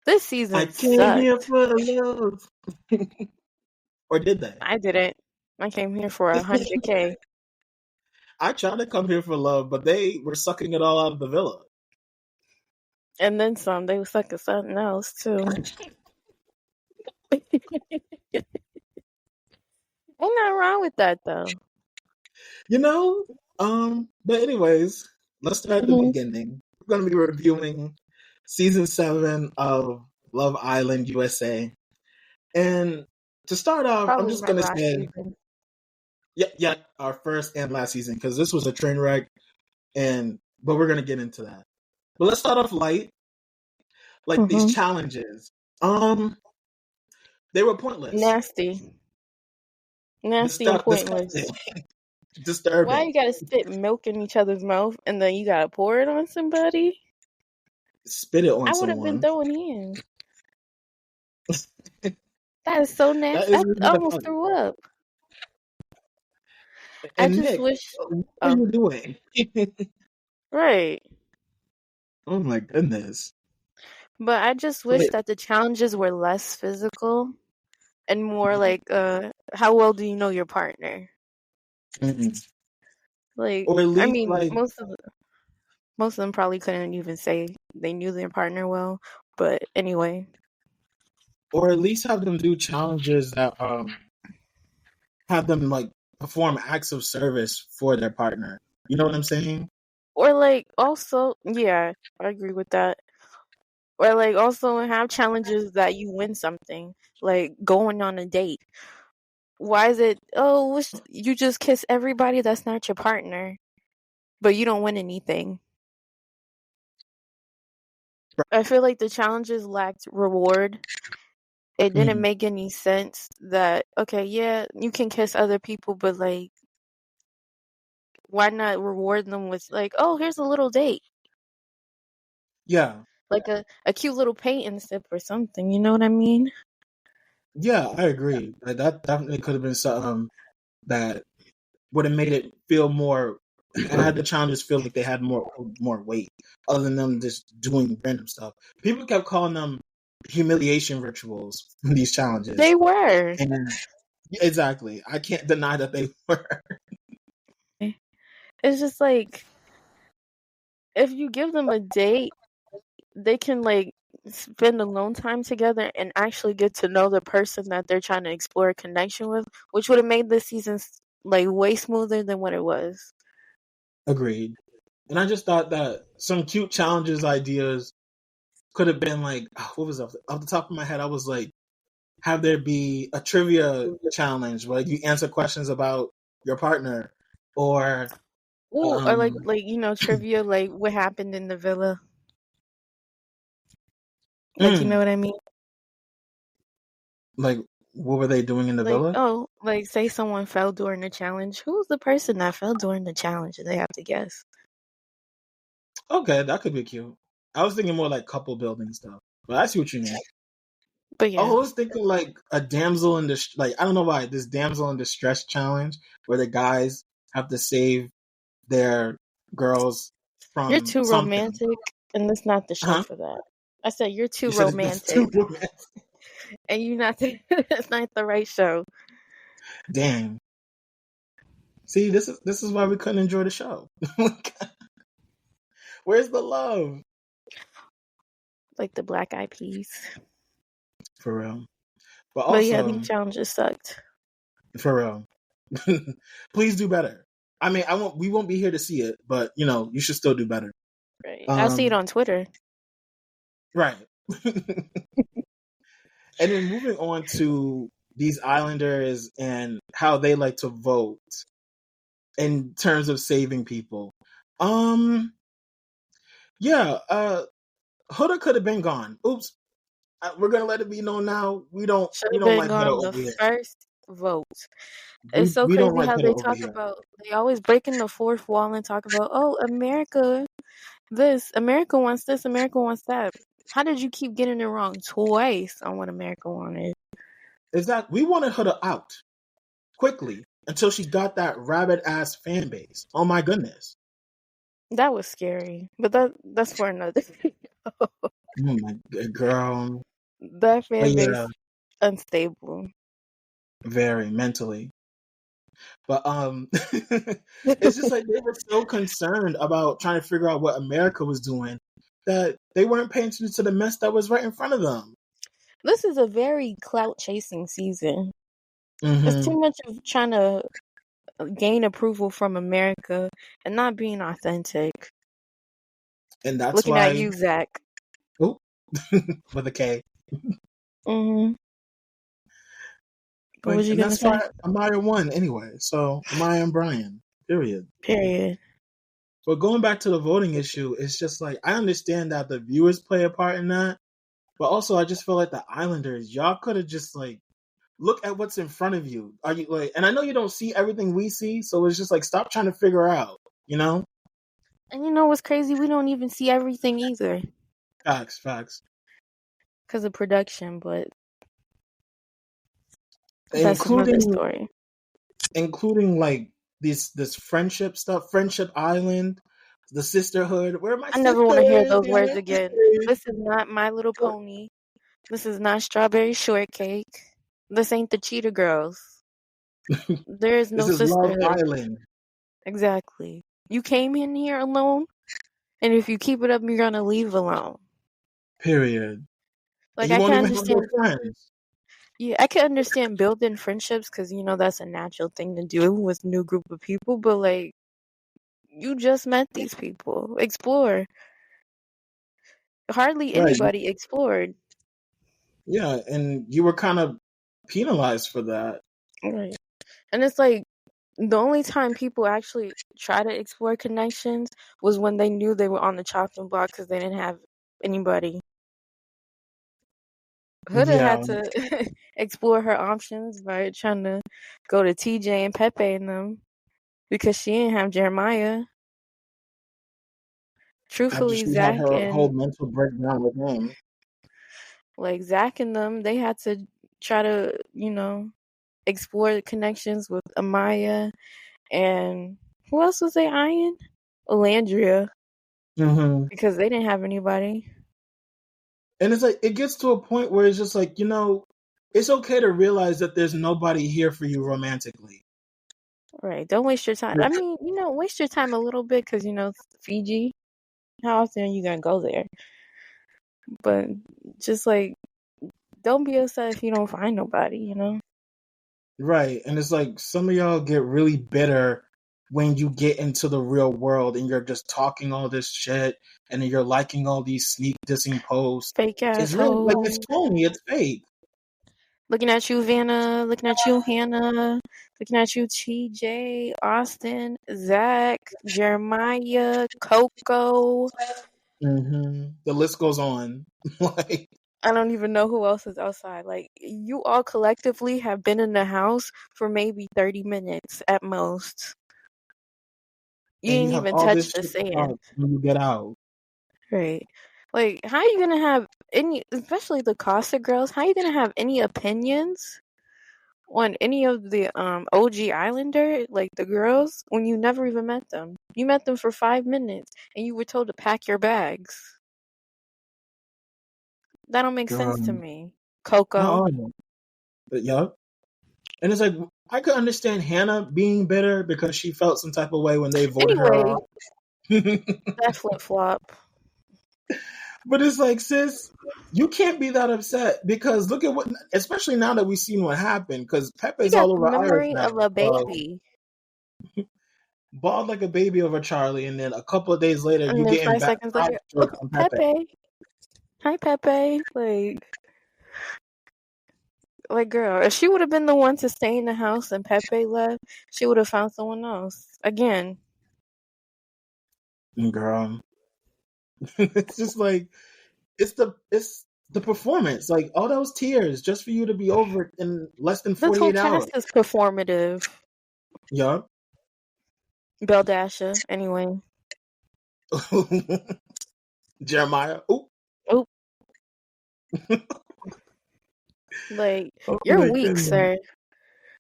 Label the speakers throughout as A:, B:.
A: This
B: I
A: season
B: came here
A: sucked.
B: for love. Or did they?
A: I didn't. I came here for 100K.
B: I tried to come here for love, but they were sucking it all out of the villa.
A: And then some. They was sucking something else too. Ain't nothing wrong with that though.
B: You know? But anyways, let's start at the
A: Mhm.
B: beginning. We're gonna be reviewing season 7 of Love Island USA. And to start off, I'm
A: Probably
B: just
A: my
B: gonna
A: last
B: say,
A: season.
B: yeah, our first and last season, because this was a train wreck, but we're gonna get into that. But let's start off light, like these
A: Mhm.
B: challenges. They were pointless.
A: Nasty and
B: Disgusting,
A: pointless. Why
B: disturbing.
A: you gotta spit milk in each other's mouth and then you gotta pour it on somebody?
B: Spit it on
A: I would have been
B: someone.
A: throwing hands. That is so
B: That
A: nasty.
B: is
A: I
B: really the
A: almost
B: point.
A: threw up. I
B: And
A: just
B: Nick,
A: wish.
B: what are
A: Oh,
B: you doing?
A: right.
B: Oh my goodness.
A: But I just wish
B: Wait,
A: that the challenges were less physical and more like, how well do you know your partner?
B: mm-mm.
A: Like,
B: Or at
A: I
B: least
A: mean,
B: like,
A: most of them probably couldn't even say they knew their partner well. But anyway,
B: or at least have them do challenges that have them like perform acts of service for their partner. You know what I'm saying?
A: or like also, yeah, I agree with that. Or like also have challenges that you win something, like going on a date. Why is it? Oh, you just kiss everybody that's not your partner, but you don't win anything. I feel like the challenges lacked reward. It didn't
B: Mm.
A: make any sense that, okay, yeah, you can kiss other people, but like, why not reward them with like, oh, here's a little date,
B: Yeah,
A: like a cute little paint and sip or something. You know what I mean?
B: yeah, I agree. Like, that definitely could have been something that would have made it feel more, and had the challenges feel like they had more weight, other than them just doing random stuff. People kept calling them humiliation rituals. These challenges,
A: They were.
B: and exactly, I can't deny that they were.
A: It's just like if you give them a date, they can like spend alone time together and actually get to know the person that they're trying to explore a connection with, which would have made this season like way smoother than what it was.
B: Agreed. And I just thought that some cute challenges ideas could have been like, what was off the top of my head? I was like, have there be a trivia challenge where you answer questions about your partner, or
A: Ooh, or
B: um,
A: like trivia, like what happened in the villa. Like, you know
B: mm,
A: what I mean?
B: like, what were they doing in the
A: Like,
B: villa?
A: oh, like say someone fell during the challenge. Who's the person that fell during the challenge? They have to guess.
B: Okay, that could be cute. I was thinking more like couple building stuff, but I see what you mean.
A: But
B: I
A: yeah,
B: was thinking like a damsel in distress. Like, I don't know why, this damsel in distress challenge where the guys have to save their girls
A: you're
B: from
A: too
B: something.
A: romantic, and it's not the show
B: Huh?
A: for that. I said you're too
B: You said it's too
A: romantic,
B: romantic.
A: and you're not. It's not the right show.
B: Dang. See, this is why we couldn't enjoy the show. Where's the love?
A: Like the Black Eyed Peas.
B: For real. But
A: But yeah,
B: also,
A: these challenges sucked.
B: for real. Please do better. I mean, we won't be here to see it, but you should still do better.
A: Right. I see it on Twitter.
B: Right. And then moving on to these Islanders and how they like to vote in terms of saving people. Yeah, Huda could have been gone. Oops. We're gonna let it be known now. We don't
A: Should
B: we
A: have
B: don't
A: been
B: like Huda
A: gone the
B: over here.
A: first vote. It's
B: We
A: so
B: we don't
A: crazy
B: like
A: how
B: Huda
A: they
B: over
A: talk
B: here.
A: about. They always breaking the fourth wall and talk about, oh, America, this America wants this, America wants that. How did you keep getting it wrong twice on what America wanted?
B: Exactly. We wanted Huda out quickly until she got that rabid ass fan base. Oh my goodness.
A: That was scary, but that's for another video.
B: Oh my girl.
A: That
B: But
A: fan
B: yeah,
A: base unstable.
B: very mentally. But it's just like they were so concerned about trying to figure out what America was doing that they weren't paying attention to the mess that was right in front of them.
A: This is a very clout chasing season. It's
B: Hmm.
A: too much of trying to gain approval from America and not being authentic.
B: And that's
A: Looking at
B: why,
A: you, Zach.
B: oh, with a K.
A: Mm-hmm. What was you
B: And
A: gonna
B: that's why
A: say?
B: Amaya won anyway. So Amaya and Brian, period.
A: Period.
B: But going back to the voting issue, it's just like I understand that the viewers play a part in that, but also I just feel like the Islanders, y'all could have just like look at what's in front of you. Are you like? And I know you don't see everything we see, so it's just like stop trying to figure out. You know,
A: And you know what's crazy? We don't even see everything either
B: facts,
A: because of production, but that's another
B: including
A: story.
B: like this friendship stuff, Friendship Island, the sisterhood. Where are my
A: I never want to hear
B: sisters?
A: those
B: Yeah,
A: words again. This is not My Little Pony. This is not Strawberry Shortcake. This ain't the Cheetah Girls. There is
B: this
A: no
B: is Love
A: sisterhood.
B: Island.
A: Exactly. You came in here alone, and if you keep it up, you're gonna leave alone.
B: Period. And
A: Like
B: you
A: I
B: won't
A: can
B: even have no
A: understand.
B: friends.
A: Yeah, I can understand building friendships because that's a natural thing to do with a new group of people. But like, you just met these people. Explore. Hardly
B: Right.
A: anybody explored.
B: Yeah, and you were kind of penalized for that.
A: Right. And it's like the only time people actually try to explore connections was when they knew they were on the chopping block because they didn't have anybody. Huda
B: Yeah.
A: had to explore her options by trying to go to TJ and Pepe and them because she didn't have Jeremiah.
B: After
A: Truthfully,
B: she had her whole mental breakdown with him.
A: Zach and them, they had to try to, explore the connections with Amaya and who else was they eyeing? Alandria,
B: Mm-hmm.
A: because they didn't have anybody.
B: And it's like it gets to a point where it's just like, it's okay to realize that there's nobody here for you romantically.
A: Right. Don't waste your time. I mean, waste your time a little bit because, Fiji. How often are you going to go there? But just like, don't be upset if you don't find nobody,
B: Right. And it's like some of y'all get really bitter when you get into the real world and you're just talking all this shit and then you're liking all these sneak dissing posts.
A: Fake
B: It's really like
A: asshole.
B: it's phony, it's fake.
A: Looking at you, Vanna. Looking at you, Hannah. Looking at you, TJ, Austin, Zach, Jeremiah, Coco.
B: Mm-hmm. The list goes on. Like,
A: I don't even know who else is outside. Like, you all collectively have been in the house for maybe 30 minutes at most. You
B: and you
A: didn't
B: have
A: even
B: all
A: touch
B: this
A: the
B: shit to talk
A: sand.
B: when you get out.
A: Right. Like, how are you going to have any, especially the Costa girls, how are you going to have any opinions on any of the OG Islander, like the girls, when you never even met them? You met them for 5 minutes and you were told to pack your bags. That don't make sense to
B: Um,
A: me.
B: not
A: Coco.
B: all of them. But yup. And it's like I could understand Hannah being bitter because she felt some type of way when they voted her
A: Anyway,
B: off.
A: that flip flop.
B: But it's like, sis, you can't be that upset because look at what, especially now that we've seen what happened, because
A: You
B: Pepe's
A: got
B: all
A: the
B: over Iris
A: memory
B: now.
A: of a baby.
B: Bald like a baby over Charlie, and then a couple of days later,
A: And
B: you
A: then
B: getting
A: 5 seconds
B: pride
A: later, oh,
B: strokes from Pepe.
A: Pepe. Hi, Pepe. Like, girl, if she would have been the one to stay in the house and Pepe left, she would have found someone else. Again.
B: Girl, it's just like it's the performance. Like all those tears just for you to be over it in less than
A: This whole
B: 48 hours.
A: cast is performative.
B: Yup.
A: Beldasha, anyway.
B: Jeremiah. Ooh.
A: Oh, like,
B: Oh
A: you're
B: my
A: weak,
B: goodness.
A: sir.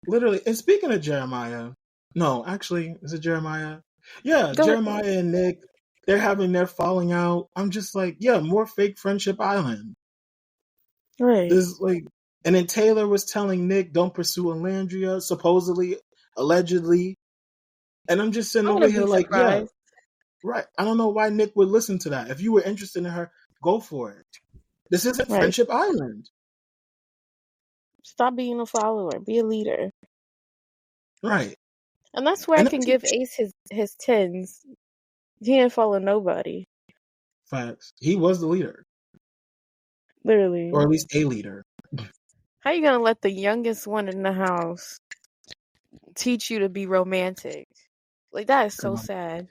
B: Literally. And speaking of Jeremiah, no, actually, is it Jeremiah? Yeah,
A: Go
B: Jeremiah and Nick. they're having their falling out. I'm just like, yeah, more fake Friendship Island.
A: Right.
B: There's like, and then Taylor was telling Nick, don't pursue Alandria, supposedly, allegedly. And I'm just sitting
A: I
B: over
A: wouldn't
B: here
A: be
B: like, yeah,
A: surprised.
B: right. I don't know why Nick would listen to that. If you were interested in her, go for it. This isn't
A: Right.
B: Friendship Island.
A: Stop being a follower. Be a leader.
B: Right.
A: And that's where I
B: And
A: can give Ace his tens. He didn't follow nobody.
B: facts. He was the leader.
A: Literally.
B: Or at least a leader.
A: How you gonna let the youngest one in the house teach you to be romantic? Like, that is
B: Come
A: so
B: on.
A: sad.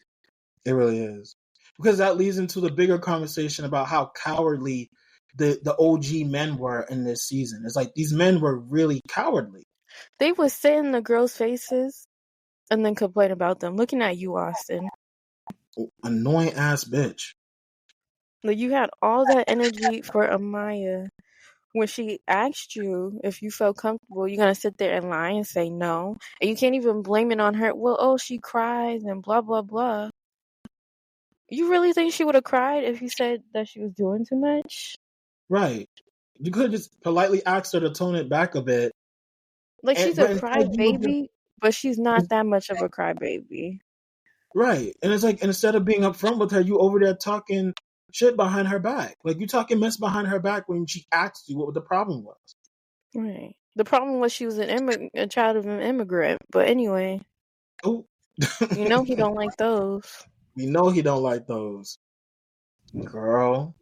B: It really is. Because that leads into the bigger conversation about how cowardly the OG men were in this season. It's like these men were really cowardly.
A: They would sit in the girls' faces and then complain about them. Looking at you, Austin.
B: Annoying ass bitch.
A: Like, you had all that energy for Amaya. When she asked you if you felt comfortable, you're gonna sit there and lie and say no. And you can't even blame it on her. Well, oh, she cries and blah, blah, blah. You really think she would have cried if you said that she was doing too much?
B: Right. You could have just politely asked her to tone it back a bit.
A: Like, she's a
B: But instead you were just,
A: crybaby, but she's not that much of a crybaby.
B: right. And it's like instead of being upfront with her, you over there talking shit behind her back. Like you talking mess behind her back when she asked you what the problem was.
A: Right. The problem was she was a child of an immigrant. But anyway,
B: Oh.
A: you know he don't like those.
B: We know he don't like those. Girl.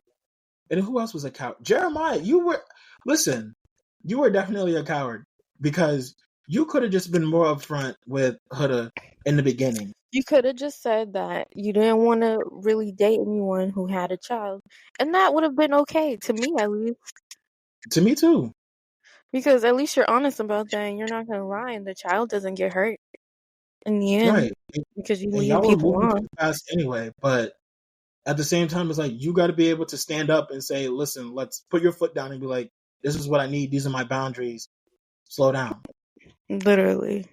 B: And who else was a coward? Jeremiah, you were definitely a coward because you could have just been more upfront with Huda in the beginning.
A: You could have just said that you didn't want to really date anyone who had a child. And that would have been okay, to me at least.
B: To me too.
A: Because at least you're honest about that and you're not going to lie and the child doesn't get hurt in the end.
B: Right.
A: Because you
B: And
A: leading
B: y'all were
A: people
B: moving too
A: on.
B: fast anyway, but at the same time, it's like you got to be able to stand up and say, listen, let's put your foot down and be like, this is what I need. These are my boundaries. Slow down.
A: Literally.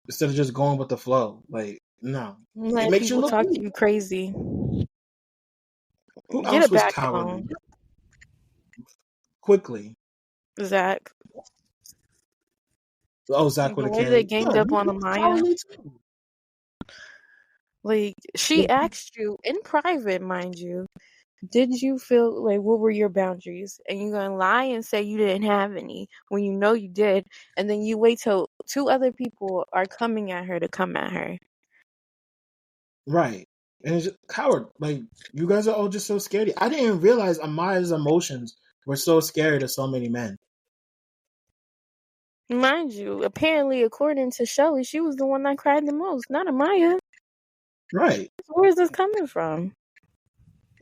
B: Instead of just going with the flow. Like, no. It
A: Letting
B: makes you
A: people
B: look
A: talk
B: weak.
A: to you crazy.
B: Who
A: Get a
B: else was
A: backbone,
B: cowardly? Quickly.
A: Zach.
B: Oh, Zach would
A: The
B: have
A: way they
B: carried. Yeah,
A: ganged up on
B: he was
A: Amaya.
B: cowardly too.
A: Like, she asked you in private, mind you, did you feel like what were your boundaries? And you're gonna lie and say you didn't have any when you know you did, and then you wait till two other people are coming at her to come at her.
B: Right. And it's just, coward. Like, you guys are all just so scary. I didn't realize Amaya's emotions were so scary to so many men.
A: Mind you, apparently, according to Shelly, she was the one that cried the most, not Amaya.
B: Right.
A: Where is this coming from?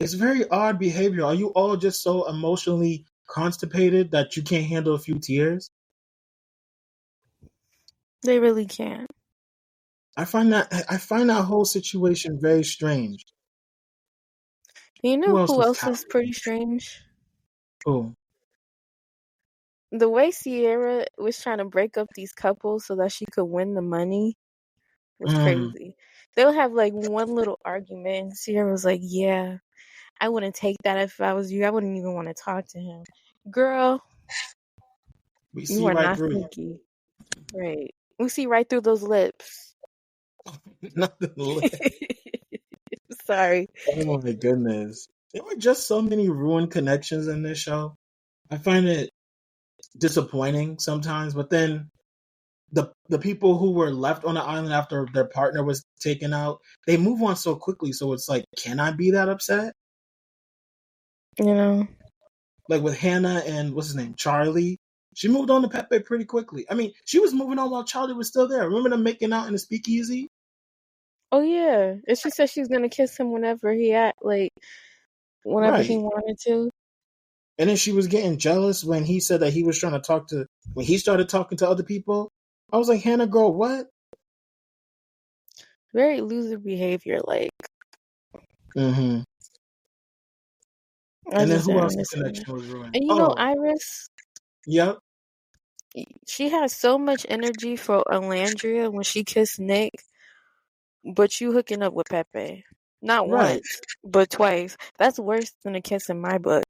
B: It's very odd behavior. Are you all just so emotionally constipated that you can't handle a few tears?
A: They really can't.
B: I find that whole situation very strange.
A: You
B: Who
A: know
B: else
A: who
B: was
A: else is
B: cowardly?
A: pretty strange?
B: Who?
A: The way Sierra was trying to break up these couples so that she could win the money was
B: Mm,
A: crazy. They'll have like one little argument, and Sierra was like, "Yeah, I wouldn't take that if I was you. I wouldn't even want to talk to him." Girl,
B: we
A: you
B: see
A: are
B: right
A: not
B: through
A: sneaky. Right. We see right through those lips.
B: you. Nothing left.
A: Sorry.
B: Oh my goodness. There were just so many ruined connections in this show. I find it disappointing sometimes, but then the people who were left on the island after their partner was taken out, they move on so quickly. So it's like, can I be that upset?
A: You know?
B: Like with Hannah and what's his name, Charlie. She moved on to Pepe pretty quickly. I mean, she was moving on while Charlie was still there. Remember them making out in the speakeasy?
A: Oh, yeah. And she said she was going to kiss him whenever whenever he
B: Right.
A: wanted to.
B: And then she was getting jealous when he said that he was trying to when he started talking to other people. I was like, Hannah, girl, what?
A: Very loser behavior. Like,
B: Mm-hmm.
A: I
B: And then
A: just
B: who
A: didn't
B: else's
A: understand it.
B: connection was ruined?
A: And
B: Oh,
A: Iris,
B: yep.
A: she has so much energy for Alandria when she kissed Nick, but you hooking up with Pepe. Not
B: Right.
A: once, but twice. That's worse than a kiss in my book.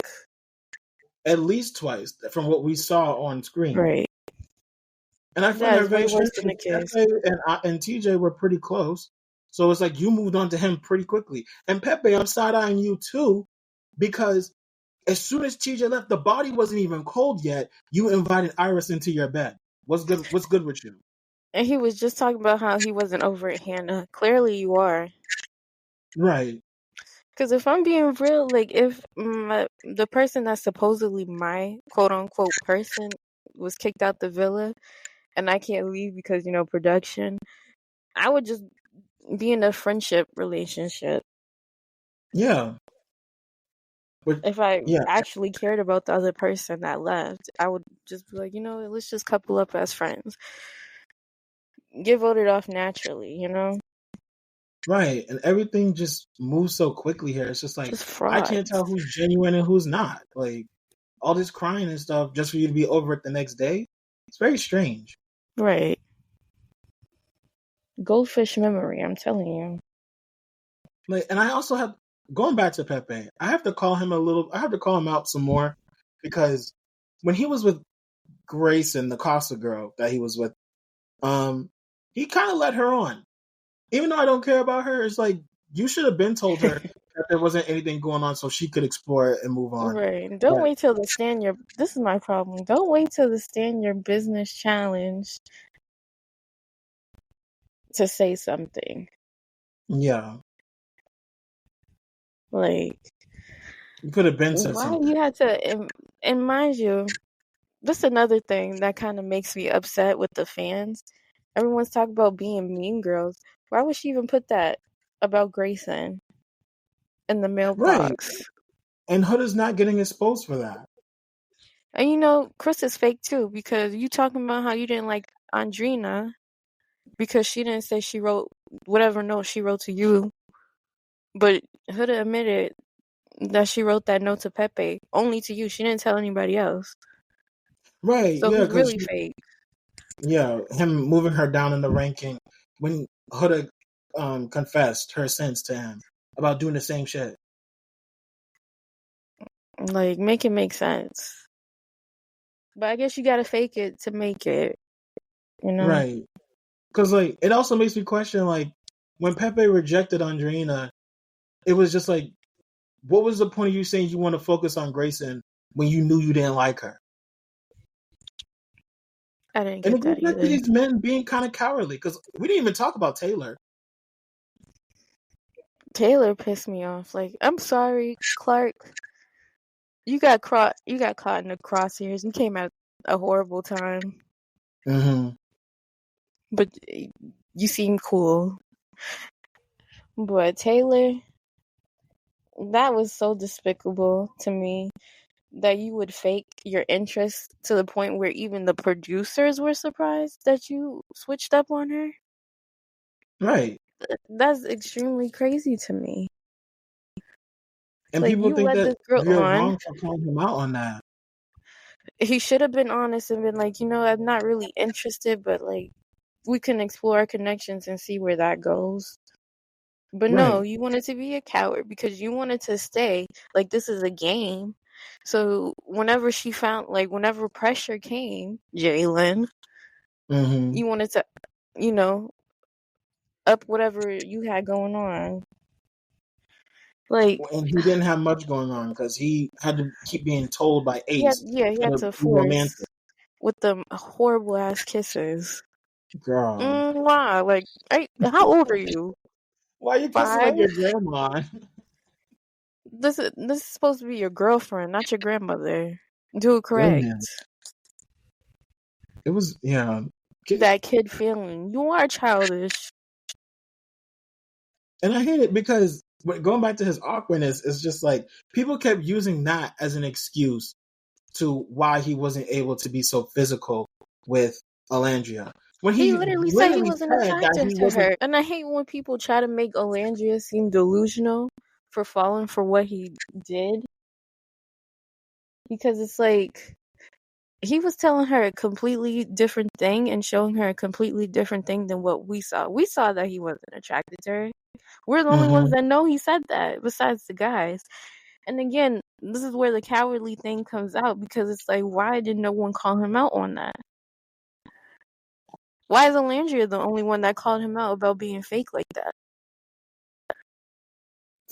B: At least twice from what we saw on screen.
A: Right.
B: And I find
A: That
B: that
A: is way
B: very
A: worse
B: strange
A: than a
B: because
A: kiss.
B: Pepe and TJ were pretty close. So it's like you moved on to him pretty quickly. And Pepe, I'm side eyeing you too, because as soon as TJ left, the body wasn't even cold yet. You invited Iris into your bed. What's good? What's good with you?
A: And he was just talking about how he wasn't over it, Hannah. Clearly you are.
B: Right.
A: Because if I'm being real, like, if the person that's supposedly my quote-unquote person was kicked out the villa and I can't leave because, production, I would just be in a friendship relationship.
B: Yeah. But
A: If I
B: yeah,
A: actually cared about the other person that left, I would just be like, let's just couple up as friends. Get voted off naturally.
B: right. And everything just moves so quickly here. It's just like
A: Just
B: I can't
A: frauds.
B: tell who's genuine and who's not. Like all this crying and stuff just for you to be over it the next day. It's very strange.
A: Right. Goldfish memory, I'm telling you.
B: Like, and I also have going back to Pepe. I have to call him a little. I have to call him out some more because when he was with Grace and the Costa girl that he was with, he kind of let her on. Even though I don't care about her, it's like you should have been told her that there wasn't anything going on so she could explore it and move on.
A: Right. Don't
B: But
A: wait till the stand your this is my problem. Don't wait till the stand your business challenge to say something.
B: yeah,
A: Like,
B: you could have been said
A: why
B: something.
A: you had to and mind you, this is another thing that kind of makes me upset with the fans. Everyone's talking about being mean girls. Why would she even put that about Grayson in the
B: Right.
A: mailbox?
B: And Hood is not getting exposed for that.
A: And Chris is fake too, because you talking about how you didn't like Andrina because she didn't say she wrote whatever note she wrote to you, but Huda admitted that she wrote that note to Pepe only to you. She didn't tell anybody else.
B: Right.
A: So
B: Yeah.
A: who's
B: Because
A: really fake?
B: him moving her down in the ranking when Huda confessed her sins to him about doing the same shit.
A: Like, make it make sense. But I guess you gotta fake it to make it.
B: Right. Because like it also makes me question like when Pepe rejected Andrina, it was just like, what was the point of you saying you want to focus on Grayson when you knew you didn't like her?
A: I didn't
B: And
A: get
B: it goes
A: that
B: back to
A: either.
B: these men being kind of cowardly because we didn't even talk about Taylor.
A: Taylor pissed me off. Like, I'm sorry, Clark. You got caught in the crosshairs. You came at a horrible time.
B: Mm-hmm.
A: But you seem cool. But Taylor, that was so despicable to me that you would fake your interest to the point where even the producers were surprised that you switched up on her.
B: Right.
A: That's extremely crazy to me.
B: And
A: Like,
B: people
A: you
B: think
A: led
B: that
A: this girl
B: you're
A: on.
B: wrong for calling him out on that.
A: He should have been honest and been like, I'm not really interested, but like, we can explore our connections and see where that goes. But no,
B: Right.
A: you wanted to be a coward because you wanted to stay. Like, this is a game. So whenever pressure came, Jalen,
B: Mm-hmm.
A: you wanted to, you know, up whatever you had going on. Like,
B: And he didn't have much going on because he had to keep being told by Ace
A: he had
B: to
A: to
B: be
A: force
B: romantic.
A: with them horrible ass kisses.
B: Girl,
A: Why? Like, how old are you?
B: why are you kissing
A: 5?
B: like your grandma?
A: This is supposed to be your girlfriend, not your grandmother. Do it
B: Goodness.
A: correct.
B: It was, yeah.
A: That kid feeling. You are childish.
B: And I hate it because going back to his awkwardness, it's just like people kept using that as an excuse to why he wasn't able to be so physical with Alandria. When
A: He
B: he
A: literally said he
B: literally
A: wasn't
B: said that
A: attracted
B: he
A: to
B: wasn't.
A: her. And I hate when people try to make Olandria seem delusional for falling for what he did. Because it's like, he was telling her a completely different thing and showing her a completely different thing than what we saw. We saw that he wasn't attracted to her. We're the only ones
B: Mm-hmm.
A: that know he said that, besides the guys. And again, this is where the cowardly thing comes out, because it's like, why did no one call him out on that? Why is Alandria the only one that called him out about being fake like that?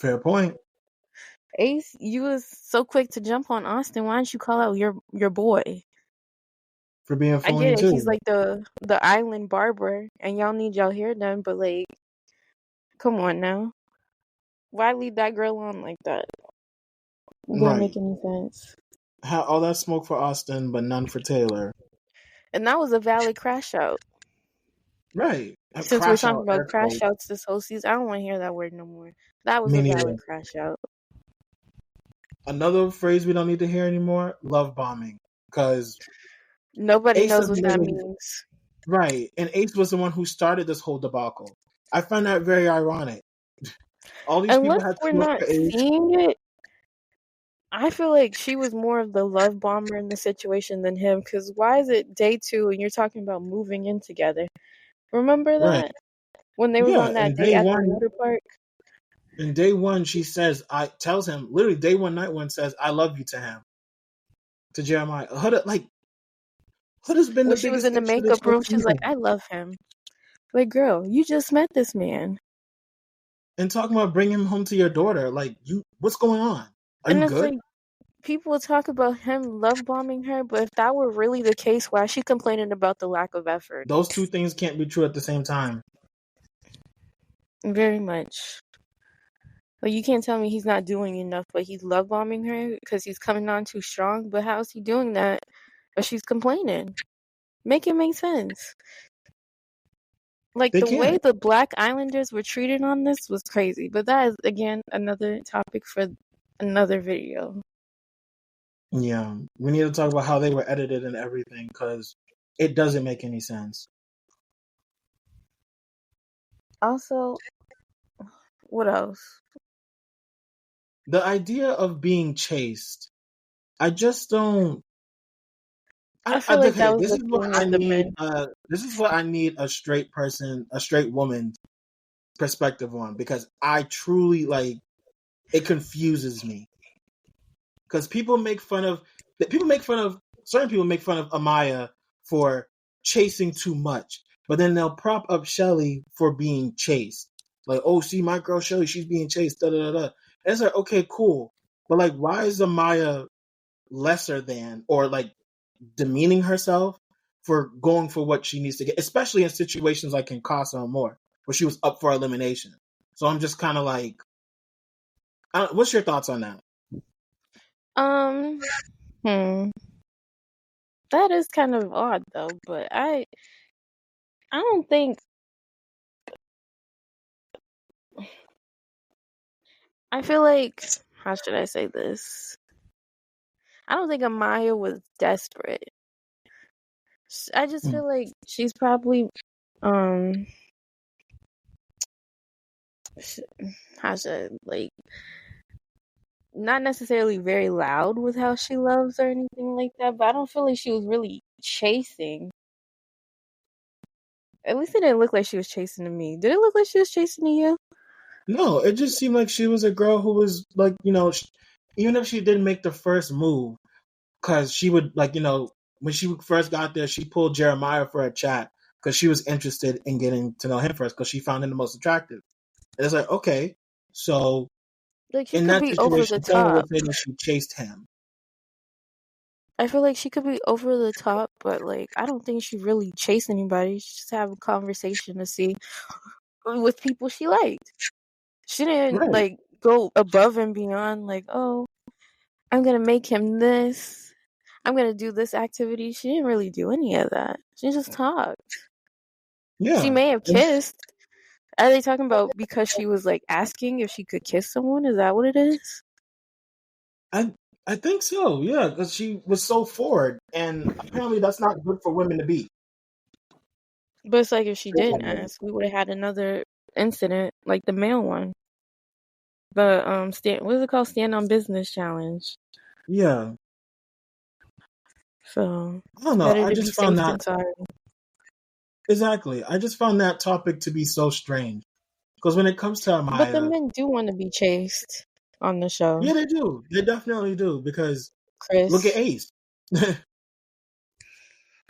B: Fair point.
A: Ace, you was so quick to jump on Austin. Why didn't you call out your boy?
B: For being
A: I
B: phony
A: get it. He's
B: too.
A: like the island barber, and y'all need y'all hair done. But like, come on now. Why leave that girl on like that? It didn't make
B: Right.
A: any sense.
B: All that smoke for Austin, but none for Taylor.
A: And that was a valid crash out.
B: Right. A
A: Since we're
B: crash
A: talking
B: out,
A: about
B: air
A: crash
B: quote.
A: outs this whole season, I don't want to hear that word no more. That was
B: Me
A: a valid
B: neither.
A: crash out.
B: Another phrase we don't need to hear anymore: love bombing. Because
A: Nobody
B: Ace
A: knows
B: has
A: what that
B: made it
A: means.
B: right, and Ace was the one who started this whole debacle. I find that very ironic. All these people
A: Unless
B: had
A: we're
B: smoke
A: not
B: for Ace.
A: seeing it, I feel like she was more of the love bomber in the situation than him. Because why is it day 2 and you're talking about moving in together? Remember
B: Right.
A: that? When they was
B: Yeah.
A: on that date at the water park?
B: And day one, she says, I tells him literally day one, night one says, I love you to him, to Jeremiah. Hood has been the
A: When she was
B: biggest
A: in the
B: issue this
A: makeup
B: whole
A: room, she's like,
B: season.
A: I love him. Like, girl, you just met this man.
B: And talking about bringing him home to your daughter, like, what's going on? Are you
A: And it's
B: good?
A: like, people talk about him love bombing her, but if that were really the case, why is she complaining about the lack of effort?
B: Those two things can't be true at the same time.
A: Very much. Like, you can't tell me he's not doing enough, but he's love bombing her because he's coming on too strong. But how is he doing that? But she's complaining. Make it make sense. Like,
B: They
A: the way
B: can't.
A: the Black Islanders were treated on this was crazy. But that is, again, another topic for another video.
B: Yeah. We need to talk about how they were edited and everything because it doesn't make any sense.
A: Also, what else?
B: The idea of being chased, I just don't.
A: I feel like that
B: Okay,
A: was
B: this
A: the
B: is what
A: thing
B: I
A: with the
B: need.
A: men.
B: This is what I need a straight person, a straight woman perspective on because I truly like it confuses me because certain people make fun of Amaya for chasing too much, but then they'll prop up Shelly for being chased. Like, oh, see my girl Shelly, she's being chased. Da da da. And it's like, okay, cool, but like, why is Amaya lesser than or like demeaning herself for going for what she needs to get, especially in situations like in Casa Amor, where she was up for elimination. So I'm just kind of like, what's your thoughts on that?
A: Um, hmm. That is kind of odd though, but I don't think I feel like how should I say this? I don't think Amaya was desperate. I just
B: Hmm.
A: feel like she's probably um how should I, like not necessarily very loud with how she loves or anything like that, but I don't feel like she was really chasing. At least it didn't look like she was chasing to me. Did it look like she was chasing to you?
B: No, it just seemed like she was a girl who was like, even if she didn't make the first move, because she would like, when she first got there, she pulled Jeremiah for a chat because she was interested in getting to know him first because she found him the most attractive. And it's like, okay, so
A: Like she
B: in
A: could
B: that
A: be over
B: situation,
A: the
B: tell me
A: top.
B: within and she chased him.
A: I feel like she could be over the top, but like I don't think she really chased anybody. She just have a conversation to see with people she liked. She didn't
B: Right.
A: like go above and beyond like, oh, I'm gonna make him this. I'm gonna do this activity. She didn't really do any of that. She just talked. She
B: Yeah.
A: may have kissed. Are they talking about because she was like asking if she could kiss someone? Is that what it is?
B: I I think so, yeah, because she was so forward, and apparently that's not good for women to be.
A: But it's like if she didn't ask, we would have had another incident like the male one. The stand what is it called? Stand on business challenge.
B: Yeah,
A: So
B: I don't
A: it's
B: know.
A: better
B: I
A: to be
B: just found
A: safe
B: that
A: than sorry.
B: exactly. I just found that topic to be so strange. Because when it comes to
A: But the
B: Amaya,
A: men do want to be chased on the show.
B: yeah, they do. They definitely do. Because look at
A: Chris.
B: Ace.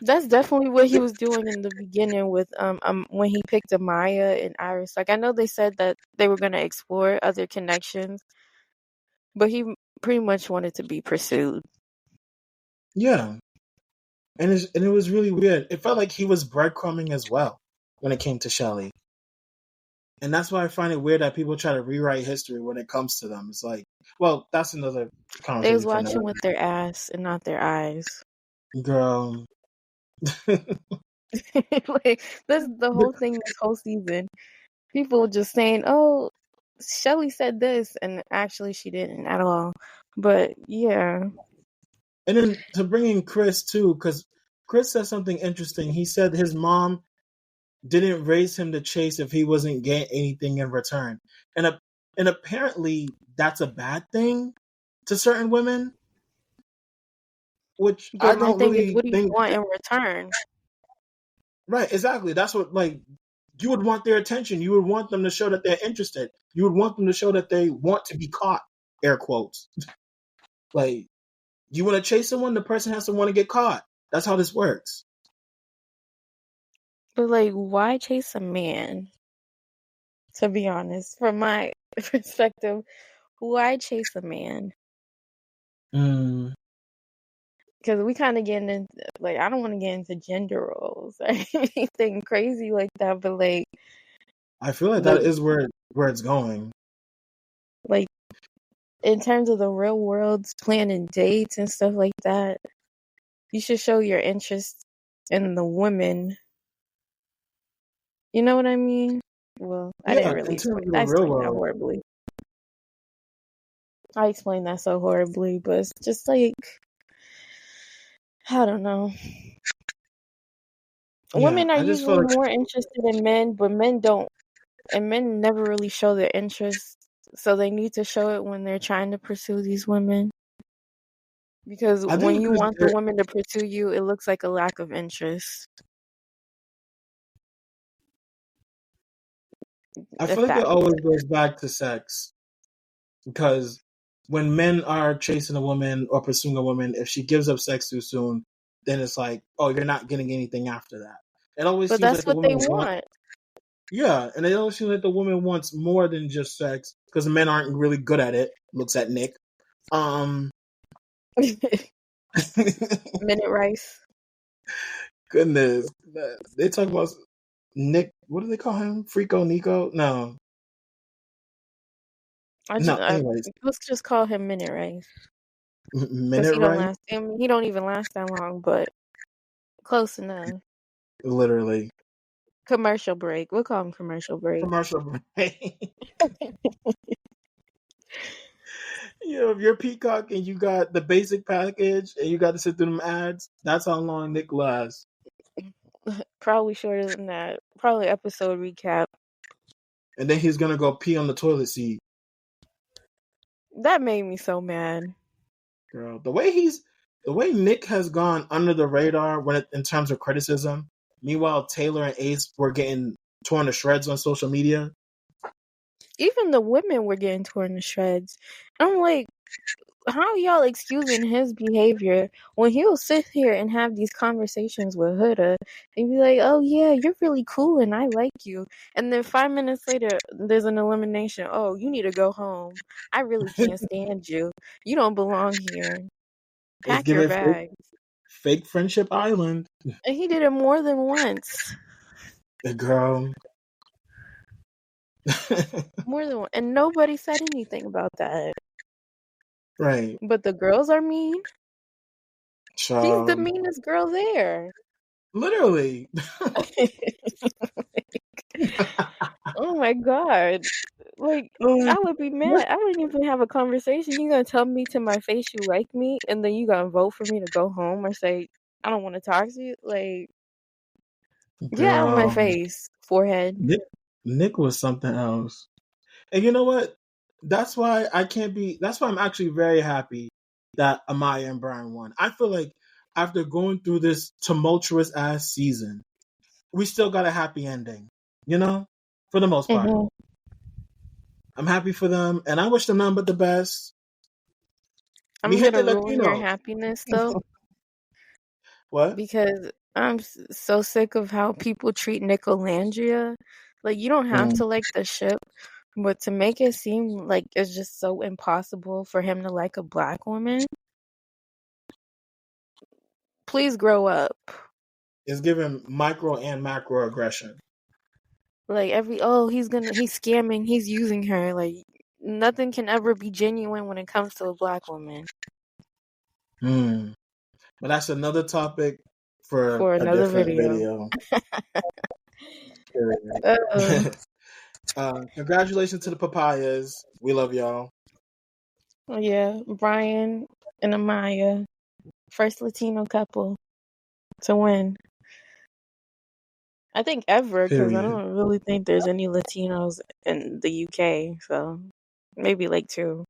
A: That's definitely what he was doing in the beginning with when he picked Amaya and Iris. Like I know they said that they were gonna explore other connections, but he pretty much wanted to be pursued.
B: Yeah, and it was really weird. It felt like he was breadcrumbing as well when it came to Shelley, and that's why I find it weird that people try to rewrite history when it comes to them. It's like, well, that's another
A: They was
B: conversation for another
A: watching with their ass and not their eyes.
B: girl.
A: Like that's the whole thing this whole season. People just saying, "Oh, Shelly said this," and actually she didn't at all. But yeah,
B: And then to bring in Chris too, because Chris said something interesting. He said his mom didn't raise him to chase if he wasn't getting anything in return, and apparently that's a bad thing to certain women, which
A: but
B: I
A: my
B: don't
A: thing is,
B: really
A: what do you
B: think.
A: want in return?
B: Right, exactly. That's what, like, you would want their attention. You would want them to show that they're interested. You would want them to show that they want to be caught. Air quotes. Like, you want to chase someone, the person has to want to get caught. That's how this works.
A: But like, why chase a man? To be honest, from my perspective, why chase a man?
B: Mm,
A: Because we kind of getting into, like, I don't want to get into gender roles or anything crazy like that, but
B: I feel like that
A: the
B: is where it's going.
A: like in terms of the real world, planning dates and stuff like that, you should show your interest in the women. You know what I mean? Well, I didn't
B: Yeah,
A: really
B: in
A: explain.
B: terms of the
A: I
B: real
A: explained that
B: world.
A: horribly. I explained that so horribly, but it's just like, I don't know.
B: Yeah,
A: Women are
B: I just feel
A: usually
B: like
A: more interested in men, but men don't, and men never really show their interest. So they need to show it when they're trying to pursue these women. Because
B: I
A: when
B: think
A: you
B: because
A: want the woman to pursue you, it looks like a lack of interest.
B: I
A: If
B: feel like it
A: that makes
B: always
A: sense.
B: goes back to sex. Because when men are chasing a woman or pursuing a woman, if she gives up sex too soon, then it's like, oh, you're not getting anything after that. It always
A: But
B: seems like
A: that's
B: the
A: what they
B: woman wants,
A: want.
B: yeah, and it always seems like the woman wants more than just sex because men aren't really good at it. Looks at Nick. Um,
A: Minute rice.
B: goodness, they talk about Nick. What do they call him? Freako Nico? No, no. Anyways,
A: Let's just call him minute rice. Because
B: minute
A: he don't
B: right?
A: last. I mean, he don't even last that long, but close enough.
B: Literally,
A: Commercial break. We'll call him commercial break.
B: commercial break. You know, if you're Peacock and you got the basic package and you got to sit through them ads, that's how long Nick lasts.
A: Probably shorter than that. Probably episode recap.
B: And then he's gonna go pee on the toilet seat.
A: That made me so mad.
B: Girl, the way Nick has gone under the radar in terms of criticism. Meanwhile, Taylor and Ace were getting torn to shreds on social media.
A: Even the women were getting torn to shreds. I'm like, how y'all excusing his behavior when he'll sit here and have these conversations with Huda and be like, oh yeah, you're really cool and I like you. And then 5 minutes later, there's an elimination. Oh, you need to go home. I really can't stand you. You don't belong here.
B: It's
A: Pack your
B: giving
A: bag.
B: fake friendship island.
A: And he did it more than once.
B: The girl.
A: More than one. And nobody said anything about that.
B: Right.
A: But the girls are mean. He's the
B: Child.
A: meanest girl there.
B: Literally.
A: Oh my god. Like,
B: Um,
A: I would be mad. I wouldn't even have a conversation. You gonna tell me to my face you like me, and then you gonna vote for me to go home or say I don't want to talk to you? Like, get out of my
B: girl.
A: face, forehead.
B: Nick was something else. And you know what? That's why I can't be. That's why I'm actually very happy that Amaya and Brian won. I feel like after going through this tumultuous ass season, we still got a happy ending. You know, for the most part.
A: Mhm.
B: I'm happy for them, and I wish them nothing but the best. Mi
A: I'm
B: gente
A: gonna ruin your
B: Latino.
A: happiness though,
B: What?
A: because so sick of how people treat Nicolandria. Like, you don't have
B: Mm.
A: to like the ship, but to make it seem like it's just so impossible for him to like a black woman, please grow up.
B: It's giving micro and macro aggression.
A: Like, he's scamming, he's using her. Like, nothing can ever be genuine when it comes to a black woman.
B: Mm. But that's another topic for
A: For
B: a
A: another
B: different
A: video.
B: video.
A: Uh,
B: Congratulations to the papayas. We love y'all.
A: yeah, Brian and Amaya, first Latino couple to win. I think ever, because I
B: Period.
A: don't really think there's any Latinos in the UK. So maybe like two.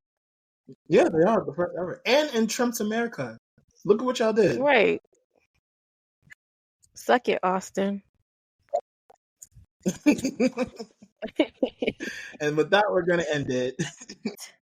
B: Yeah, they are the first ever. And in Trump's America. Look at what y'all did.
A: Right. Suck it, Austin.
B: And with that, we're going to end it.